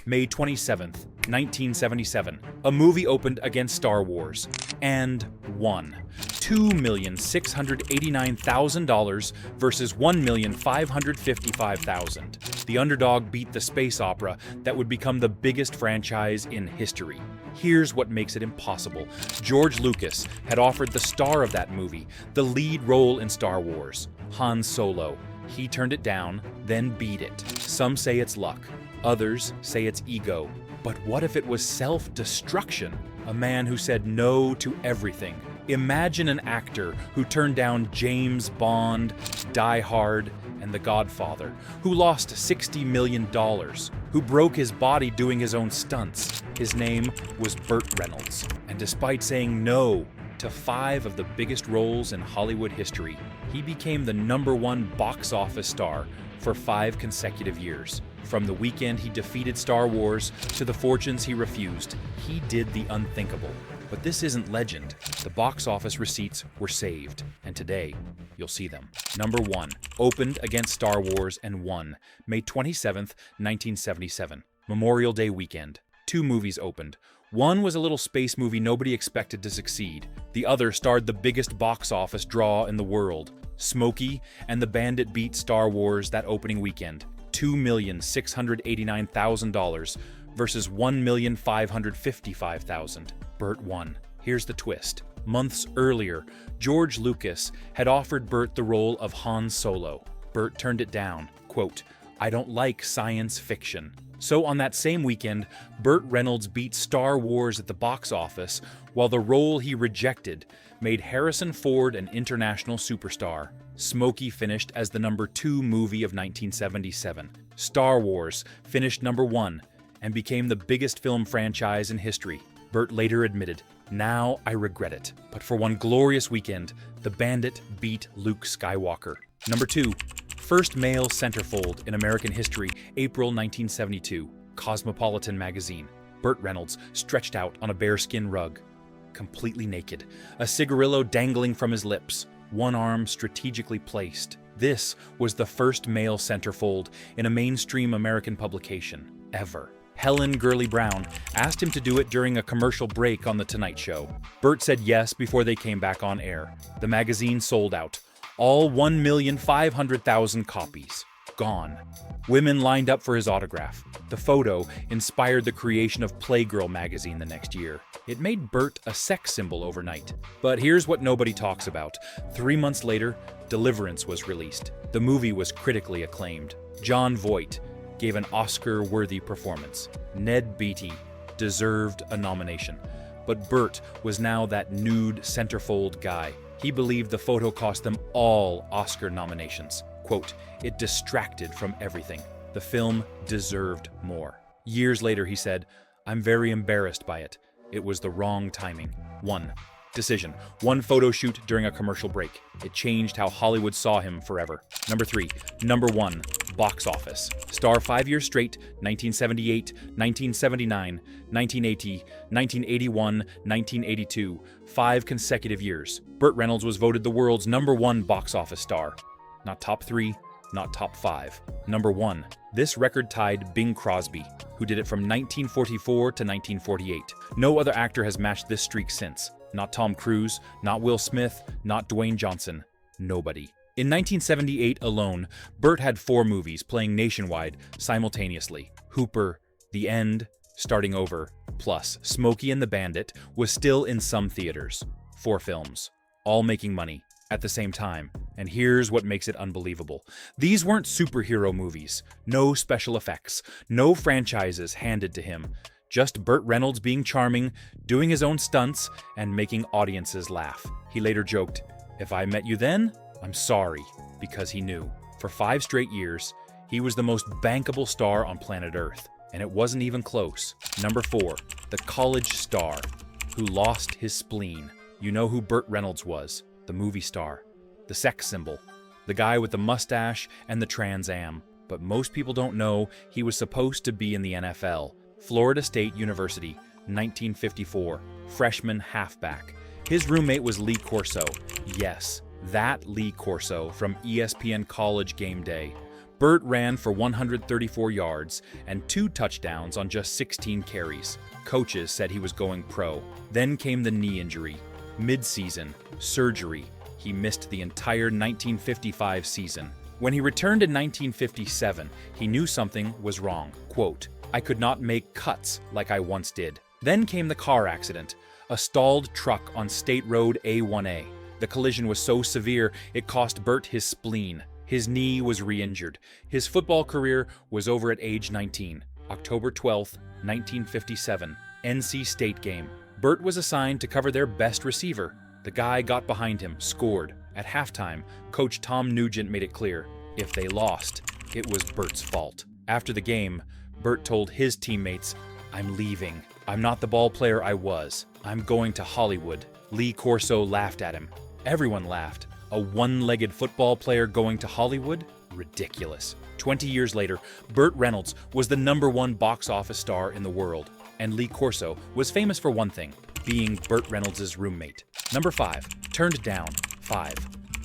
May 27th, 1977, a movie opened against Star Wars and won. $2,689,000 versus $1,555,000. The underdog beat the space opera that would become the biggest franchise in history. Here's what makes it impossible. George Lucas had offered the star of that movie the lead role in Star Wars, Han Solo. He turned it down, then beat it. Some say it's luck. Others say it's ego. But what if it was self-destruction? A man who said no to everything. Imagine an actor who turned down James Bond, Die Hard, and The Godfather, who lost $60 million, who broke his body doing his own stunts. His name was Burt Reynolds. And despite saying no to 5 of the biggest roles in Hollywood history, he became the #1 box office star for 5 consecutive years. From the weekend he defeated Star Wars to the fortunes he refused, he did the unthinkable. But this isn't legend. The box office receipts were saved, and today, you'll see them. Number 1, opened against Star Wars and won. May 27th, 1977, Memorial Day weekend. 2 movies opened. One was a little space movie nobody expected to succeed. The other starred the biggest box office draw in the world. Smokey and the Bandit beat Star Wars that opening weekend. $2,689,000 versus $1,555,000. Burt won. Here's the twist. Months earlier, George Lucas had offered Burt the role of Han Solo. Burt turned it down. Quote, "I don't like science fiction." So on that same weekend, Burt Reynolds beat Star Wars at the box office, while the role he rejected made Harrison Ford an international superstar. Smokey finished as the #2 movie of 1977. Star Wars finished #1 and became the biggest film franchise in history. Burt later admitted, "Now I regret it. But for one glorious weekend, the Bandit beat Luke Skywalker." Number 2, first male centerfold in American history, April 1972, Cosmopolitan magazine. Burt Reynolds stretched out on a bearskin rug, completely naked, a cigarillo dangling from his lips, one arm strategically placed. This was the first male centerfold in a mainstream American publication, ever. Helen Gurley Brown asked him to do it during a commercial break on The Tonight Show. Burt said yes before they came back on air. The magazine sold out. All 1,500,000 copies. Gone. Women lined up for his autograph. The photo inspired the creation of Playgirl magazine the next year. It made Burt a sex symbol overnight. But here's what nobody talks about. 3 months later, Deliverance was released. The movie was critically acclaimed. Jon Voight gave an Oscar-worthy performance. Ned Beatty deserved a nomination. But Burt was now that nude centerfold guy. He believed the photo cost them all Oscar nominations. Quote, "It distracted from everything. The film deserved more." Years later, he said, "I'm very embarrassed by it. It was the wrong timing." 1. Decision. One photo shoot during a commercial break. It changed how Hollywood saw him forever. Number 3. #1. Box office. Star 5 years straight, 1978, 1979, 1980, 1981, 1982. 5 consecutive years. Burt Reynolds was voted the world's #1 box office star. Not top 3, not top 5. Number 1. This record tied Bing Crosby, who did it from 1944 to 1948. No other actor has matched this streak since. Not Tom Cruise, not Will Smith, not Dwayne Johnson. Nobody. In 1978 alone, Burt had 4 movies playing nationwide simultaneously. Hooper, The End, Starting Over, plus Smokey and the Bandit was still in some theaters. 4 films, all making money at the same time. And here's what makes it unbelievable. These weren't superhero movies. No special effects. No franchises handed to him. Just Burt Reynolds being charming, doing his own stunts, and making audiences laugh. He later joked, "If I met you then, I'm sorry," because he knew. For 5 straight years, he was the most bankable star on planet Earth, and it wasn't even close. Number 4, the college star who lost his spleen. You know who Burt Reynolds was, the movie star, the sex symbol, the guy with the mustache and the Trans Am. But most people don't know he was supposed to be in the NFL. Florida State University, 1954, freshman halfback. His roommate was Lee Corso. Yes, that Lee Corso from ESPN College Game Day. Burt ran for 134 yards and 2 touchdowns on just 16 carries. Coaches said he was going pro. Then came the knee injury. Mid-season, surgery. He missed the entire 1955 season. When he returned in 1957, he knew something was wrong. Quote, "I could not make cuts like I once did." Then came the car accident, a stalled truck on State Road A1A. The collision was so severe, it cost Burt his spleen. His knee was re-injured. His football career was over at age 19. October 12, 1957, NC State game. Burt was assigned to cover their best receiver. The guy got behind him, scored. At halftime, Coach Tom Nugent made it clear, if they lost, it was Burt's fault. After the game, Burt told his teammates, "I'm leaving. I'm not the ball player I was. I'm going to Hollywood." Lee Corso laughed at him. Everyone laughed. A one-legged football player going to Hollywood? Ridiculous. 20 years later, Burt Reynolds was the #1 box office star in the world. And Lee Corso was famous for one thing, being Burt Reynolds' roommate. Number 5. Turned down. 5.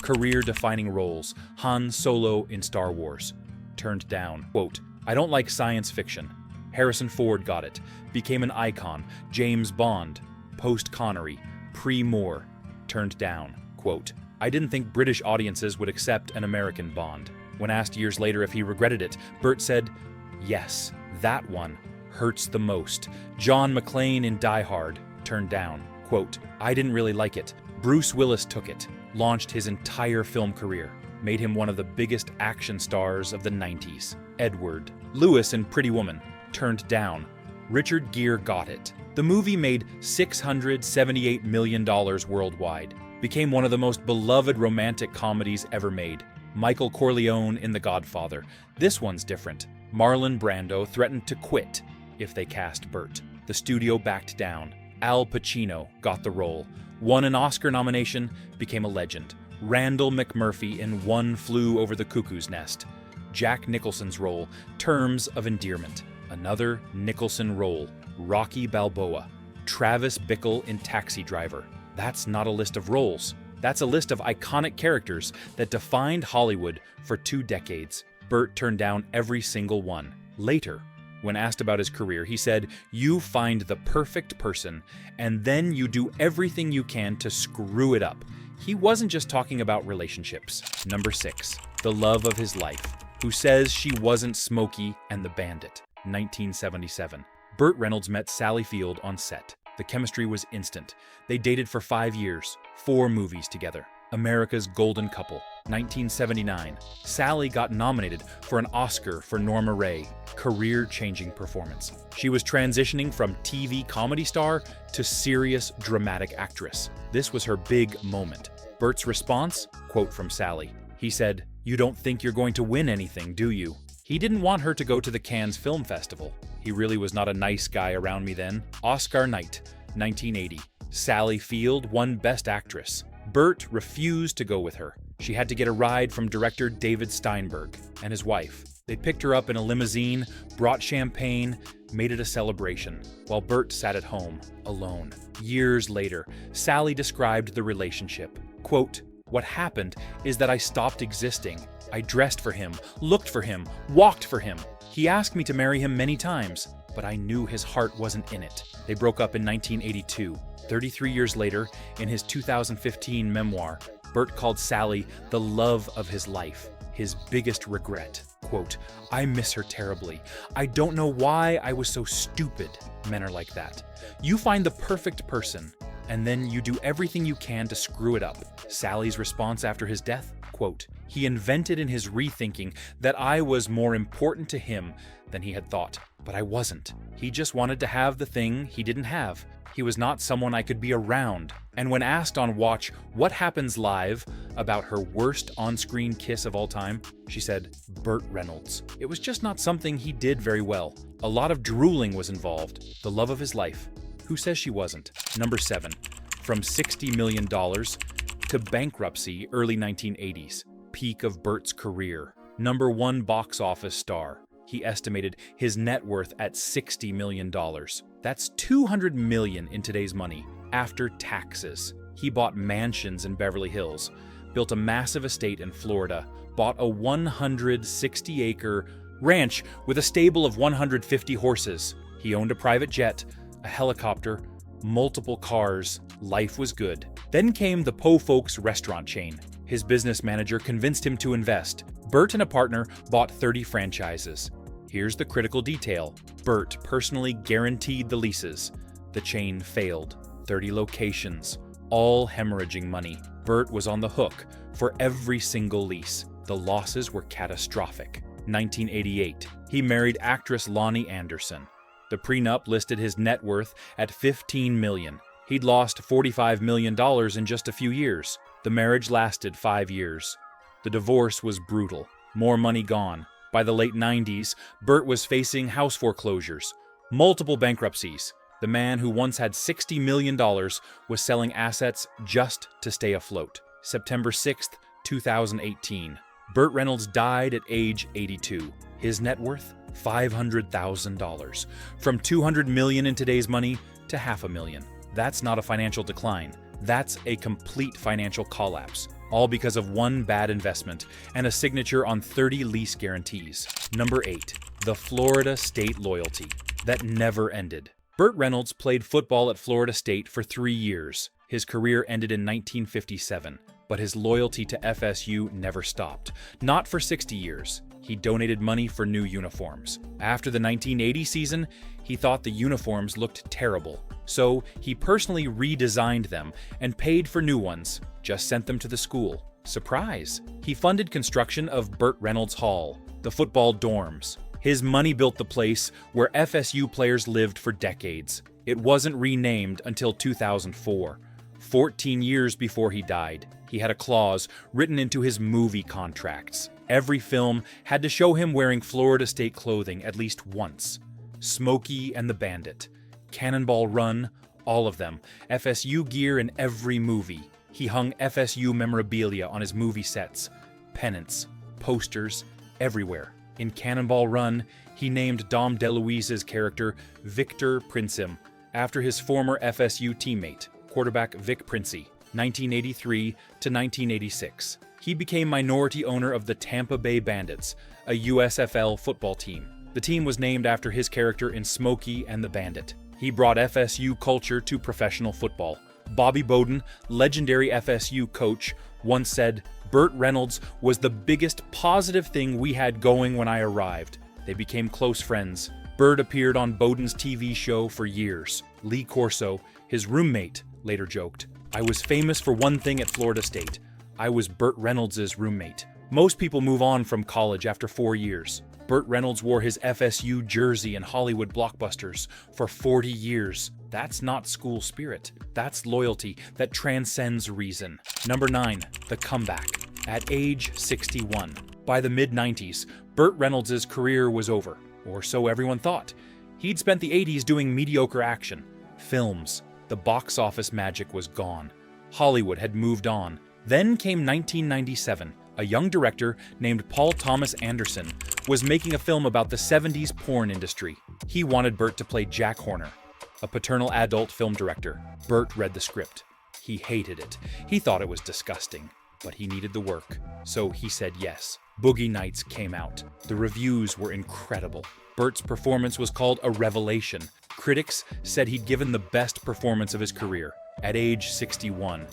Career-defining roles. Han Solo in Star Wars. Turned down. Quote, "I don't like science fiction." Harrison Ford got it. Became an icon. James Bond. Post-Connery. Pre-Moore. Turned down. Quote, "I didn't think British audiences would accept an American Bond." When asked years later if he regretted it, Burt said, "Yes, that one hurts the most." John McClane in Die Hard. Turned down. Quote, "I didn't really like it. Bruce Willis took it, launched his entire film career, made him one of the biggest action stars of the 90s. Edward Lewis in Pretty Woman. Turned down. Richard Gere got it. The movie made $678 million worldwide. Became one of the most beloved romantic comedies ever made. Michael Corleone in The Godfather. This one's different. Marlon Brando threatened to quit if they cast Burt. The studio backed down. Al Pacino got the role. Won an Oscar nomination, became a legend. Randall McMurphy in One Flew Over the Cuckoo's Nest. Jack Nicholson's role, Terms of Endearment. Another Nicholson role, Rocky Balboa. Travis Bickle in Taxi Driver. That's not a list of roles. That's a list of iconic characters that defined Hollywood for 2 decades. Burt turned down every single one. Later, when asked about his career, he said, "You find the perfect person, and then you do everything you can to screw it up." He wasn't just talking about relationships. Number 6, the love of his life. Who says she wasn't Smokey and the Bandit? 1977. Burt Reynolds met Sally Field on set. The chemistry was instant. They dated for 5 years, 4 movies together. America's Golden Couple, 1979. Sally got nominated for an Oscar for Norma Rae, career-changing performance. She was transitioning from TV comedy star to serious dramatic actress. This was her big moment. Burt's response? Quote from Sally. He said, "You don't think you're going to win anything, do you?" He didn't want her to go to the Cannes Film Festival. He really was not a nice guy around me then. Oscar night, 1980. Sally Field won Best Actress. Burt refused to go with her. She had to get a ride from director David Steinberg and his wife. They picked her up in a limousine, brought champagne, made it a celebration, while Burt sat at home, alone. Years later, Sally described the relationship. Quote, "What happened is that I stopped existing. I dressed for him, looked for him, walked for him. He asked me to marry him many times, but I knew his heart wasn't in it." They broke up in 1982. 33 years later, in his 2015 memoir, Burt called Sally the love of his life, his biggest regret. Quote, "I miss her terribly. I don't know why I was so stupid." Men are like that. You find the perfect person, and then you do everything you can to screw it up. Sally's response after his death? Quote, "He invented in his rethinking that I was more important to him than he had thought, but I wasn't. He just wanted to have the thing he didn't have. He was not someone I could be around." And when asked on Watch What Happens Live about her worst on-screen kiss of all time, she said, "Burt Reynolds. It was just not something he did very well. A lot of drooling was involved. The love of his life. Who says she wasn't?" Number 7. From $60 million to bankruptcy early 1980s. Peak of Burt's career. #1 box office star. He estimated his net worth at $60 million. That's $200 million in today's money, after taxes. He bought mansions in Beverly Hills, built a massive estate in Florida, bought a 160-acre ranch with a stable of 150 horses. He owned a private jet, a helicopter, multiple cars. Life was good. Then came the Po Folks restaurant chain. His business manager convinced him to invest. Burt and a partner bought 30 franchises. Here's the critical detail. Burt personally guaranteed the leases. The chain failed. 30 locations, all hemorrhaging money. Burt was on the hook for every single lease. The losses were catastrophic. 1988, he married actress Lonnie Anderson. The prenup listed his net worth at $15 million. He'd lost $45 million in just a few years. The marriage lasted 5 years. The divorce was brutal. More money gone. By the late 90s, Burt was facing house foreclosures, multiple bankruptcies. The man who once had $60 million was selling assets just to stay afloat. September 6, 2018. Burt Reynolds died at age 82. His net worth? $500,000. From $200 million in today's money to $500,000. That's not a financial decline. That's a complete financial collapse. All because of one bad investment and a signature on 30 lease guarantees. Number 8. The Florida State loyalty that never ended. Burt Reynolds played football at Florida State for 3 years. His career ended in 1957, but his loyalty to FSU never stopped. Not for 60 years. He donated money for new uniforms. After the 1980 season, he thought the uniforms looked terrible, so he personally redesigned them and paid for new ones, just sent them to the school. Surprise! He funded construction of Burt Reynolds Hall, the football dorms. His money built the place where FSU players lived for decades. It wasn't renamed until 2004, 14 years before he died. He had a clause written into his movie contracts. Every film had to show him wearing Florida State clothing at least once. Smokey and the Bandit, Cannonball Run, all of them. FSU gear in every movie. He hung FSU memorabilia on his movie sets, pennants, posters, everywhere. In Cannonball Run, he named Dom DeLuise's character Victor Princim, after his former FSU teammate, quarterback Vic Princi, 1983 to 1986. He became minority owner of the Tampa Bay Bandits, a USFL football team. The team was named after his character in Smokey and the Bandit. He brought FSU culture to professional football. Bobby Bowden, legendary FSU coach, once said, "Burt Reynolds was the biggest positive thing we had going when I arrived." They became close friends. Burt appeared on Bowden's TV show for years. Lee Corso, his roommate, later joked, "I was famous for one thing at Florida State. I was Burt Reynolds' roommate." Most people move on from college after 4 years. Burt Reynolds wore his FSU jersey in Hollywood blockbusters for 40 years. That's not school spirit. That's loyalty that transcends reason. Number 9, the comeback. At age 61. By the mid-90s, Burt Reynolds' career was over, or so everyone thought. He'd spent the 80s doing mediocre action. Films. The box office magic was gone. Hollywood had moved on. Then came 1997. A young director named Paul Thomas Anderson was making a film about the 70s porn industry. He wanted Burt to play Jack Horner, a paternal adult film director. Burt read the script. He hated it. He thought it was disgusting, but he needed the work, so he said yes. Boogie Nights came out. The reviews were incredible. Burt's performance was called a revelation. Critics said he'd given the best performance of his career. At age 61.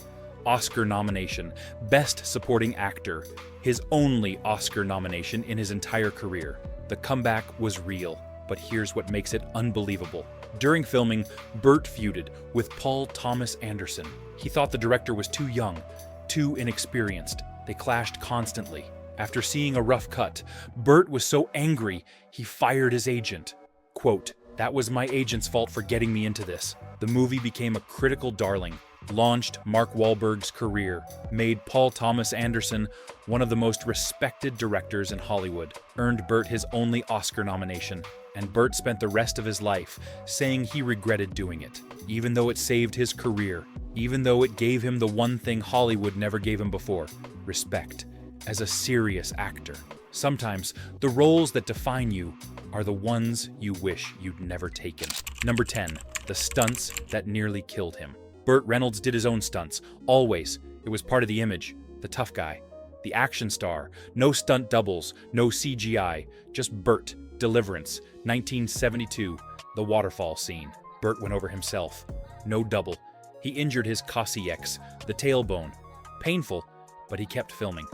Oscar nomination, Best Supporting Actor, his only Oscar nomination in his entire career. The comeback was real, but here's what makes it unbelievable. During filming, Burt feuded with Paul Thomas Anderson. He thought the director was too young, too inexperienced. They clashed constantly. After seeing a rough cut, Burt was so angry, he fired his agent. Quote, "That was my agent's fault for getting me into this." The movie became a critical darling, launched Mark Wahlberg's career, made Paul Thomas Anderson one of the most respected directors in Hollywood, earned Burt his only Oscar nomination, and Burt spent the rest of his life saying he regretted doing it, even though it saved his career, even though it gave him the one thing Hollywood never gave him before, respect, as a serious actor. Sometimes the roles that define you are the ones you wish you'd never taken. Number 10, the stunts that nearly killed him. Burt Reynolds did his own stunts, always. It was part of the image. the tough guy, the action star, no stunt doubles, no CGI, just Burt, Deliverance, 1972, the waterfall scene. Burt went over himself, no double. He injured his coccyx, the tailbone. Painful, but he kept filming.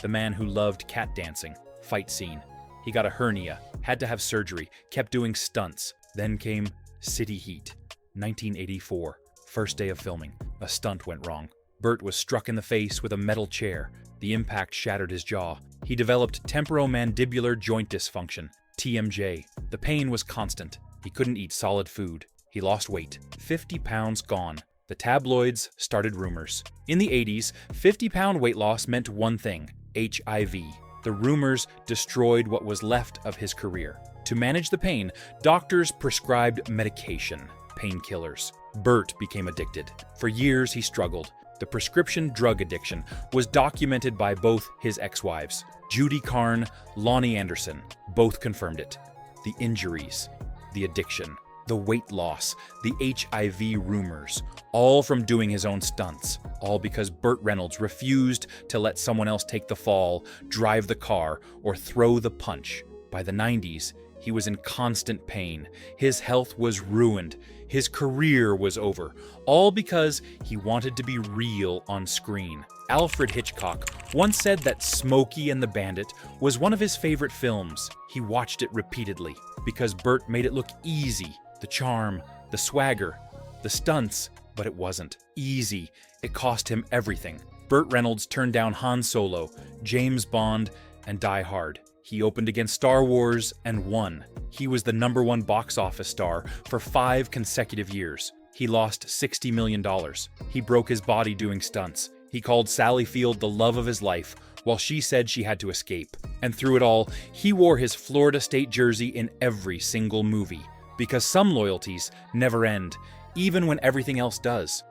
The man who loved cat dancing, fight scene. He got a hernia, had to have surgery, kept doing stunts. Then came City Heat, 1984, first day of filming. A stunt went wrong. Burt was struck in the face with a metal chair. The impact shattered his jaw. He developed temporomandibular joint dysfunction, TMJ. The pain was constant. He couldn't eat solid food. He lost weight. 50 pounds gone. The tabloids started rumors. In the 80s, 50-pound weight loss meant one thing: HIV. The rumors destroyed what was left of his career. To manage the pain, doctors prescribed medication, painkillers. Burt became addicted. For years, he struggled. The prescription drug addiction was documented by both his ex-wives, Judy Carn, Lonnie Anderson. Both confirmed it. The injuries, the addiction, the weight loss, the HIV rumors, all from doing his own stunts, all because Burt Reynolds refused to let someone else take the fall, drive the car, or throw the punch. By the 90s, he was in constant pain. His health was ruined. His career was over, all because he wanted to be real on screen. Alfred Hitchcock once said that Smokey and the Bandit was one of his favorite films. He watched it repeatedly because Burt made it look easy. The charm, the swagger, the stunts, but it wasn't easy. It cost him everything. Burt Reynolds turned down Han Solo, James Bond, and Die Hard. He opened against Star Wars and won. He was the #1 box office star for 5 consecutive years. He lost $60 million. He broke his body doing stunts. He called Sally Field the love of his life, while she said she had to escape. And through it all, he wore his Florida State jersey in every single movie. Because some loyalties never end, even when everything else does.